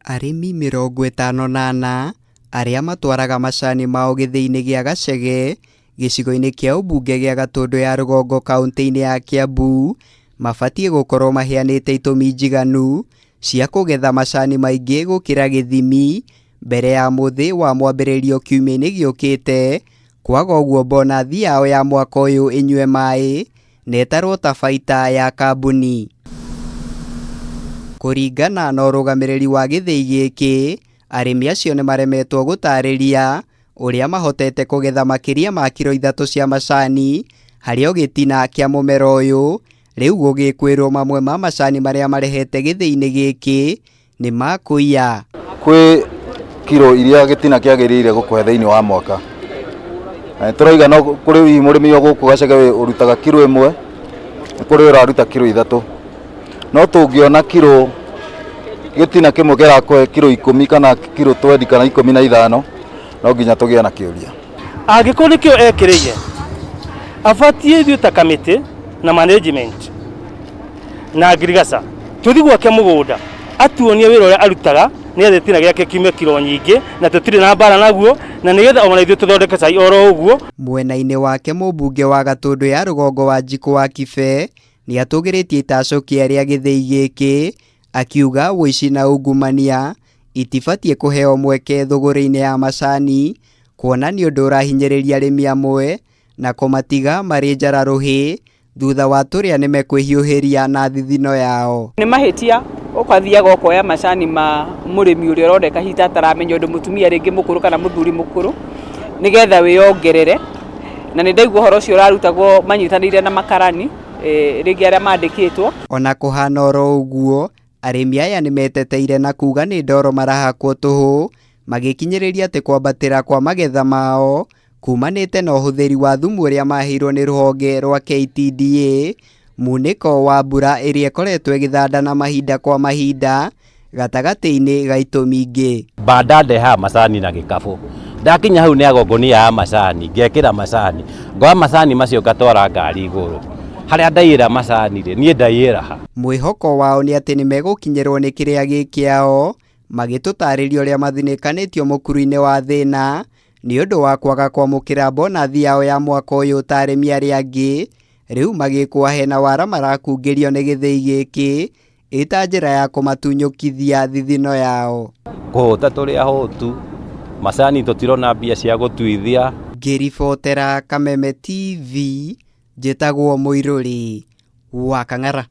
Arĩmi 58 arĩa matwaraga macani mao gĩthĩi-inĩ gĩa Gachege gĩcigo-inĩ kĩa ũmbunge gĩa Gatũndũ ya rũgongo kaũntĩ-inĩ ya Kiambu mabatiĩ gũkorwo maheanĩte itũmi njiganu cia kũgetha macani maingĩ gũkĩra gĩthimi mbere ya mũthĩ wa mwambĩrĩrio kiumia-inĩ gĩũkĩte, kwaga ũguo bonathi yao ya mwaka ũyũ ĩnyue maĩ na ĩtarwo ta baita ya kambuni. Kũringana na ũrũgamĩrĩri wa gĩthĩi gĩkĩ, arĩmi acio nĩ maremetwo gũtarĩria ũrĩa mahotete kũgetha makĩria ma kiro 3 cia macani harĩ o gĩtina kĩa mũmera ũyũ, rĩu gũgĩkwĩrwo mamwe ma macani marĩa marehete gĩthĩi-inĩ gĩkĩ nĩ ma kũiya. Kwĩ kiro iria gĩtina kĩagĩrĩire gũkũhe thĩinĩ wa mwaka. Tũroiga no kũrĩ mũrĩmi o gũkũ Gachege ũrutaga kiro 1, kũrĩ ũraruta kiro 3. No tũngĩona kiro gĩtina kĩmwe kĩrakũhe kiro 10 kana kiro 20 kana 15, no nginya tũgĩe na kĩũria. Angĩkorwo nĩkĩo ekĩrĩire, abatiĩ ithuĩ ta kamĩtĩ na management na ngirigaca tũthiĩ gwake mũgũnda atuonie wĩra ũrĩa arutaga nĩgetha gĩtina gĩake kiume kiro nyingĩ na tũtirĩ na mbara naguo, na nĩgetha ona ithuĩ tũthondeke cai oro ũguo. Mwena-inĩ wake mũmbunge wa Gatũndũ ya rũgongo Wanjikũ wa Kibe nĩ atũgĩrĩtie itacokia rĩa gĩthĩi gĩkĩ, akiuga ũici na ungumania itibatiĩ kũheo mweke thũgũrĩ-inĩ ya macani, kuona nĩ ũndũ ũrahinyĩrĩria arĩmi amwe na kũmatiga marĩ njararũhĩ thutha wa tũrĩa nĩ mekwĩhiũhĩria na thithino yao. Nĩ mahĩtia ũkathiaga ũkoya macani ma mũrĩmi ũrĩa ũrondeka hita ataramenya ũndũ mũtumia rĩngĩ mũkũrũ kana mũthuri mũkũrũ nĩgetha wĩongerere, na nĩ ndaigua ũhoro ũcio ũrarutagwo manyitanĩire na makarani rĩngĩ arĩa mandĩkĩtwo. Ona kũhana oro ũguo, arĩmi aya nĩ meteteire na kuga nĩ ndoro marahakwo tũhũ magĩkinyĩrĩria atĩ kwambatĩra kwa magetha mao kumanĩte na ũhũthĩri wa thumu ũrĩa maheirwo nĩ rũhonge rwa KTDA, munĩko wa mbura ĩrĩa ĩkoretwo ĩgĩthandana mahinda kwa mahinda gatagatĩ-inĩ ga itũmi ingĩ. Banda ndeha macani na gĩkabũ, ndakinya hau nĩ agongonia ya macani ngekĩra macani, ngoa macani macio ngatwara ngari igũrũ, harĩa ndaiyĩra macani rĩ niĩ ndaiyĩra ha. Mwĩhoko wao nĩ atĩ nĩ megũkinyĩrwo nĩ kĩrĩa gĩkĩao, magĩtũtarĩria ũrĩa mathĩnĩkanĩtio mũkuru-inĩ wa thĩna nĩ ũndũ wa kwaga kwamũkĩra bonathi yao ya mwaka ũyũ ta arĩmi arĩa angĩ, rĩu magĩkwo hena wara marakungĩrio nĩ gĩthĩi gĩkĩ ĩta njĩra ya kũmatunyũkithia thithino yao. Kũhũta tũrĩa hũtu, macani tũtirona mbia cia gũtuithia. Ngĩribotera Kameme TV, njĩtagwo Mũirũri wa Kang'ara.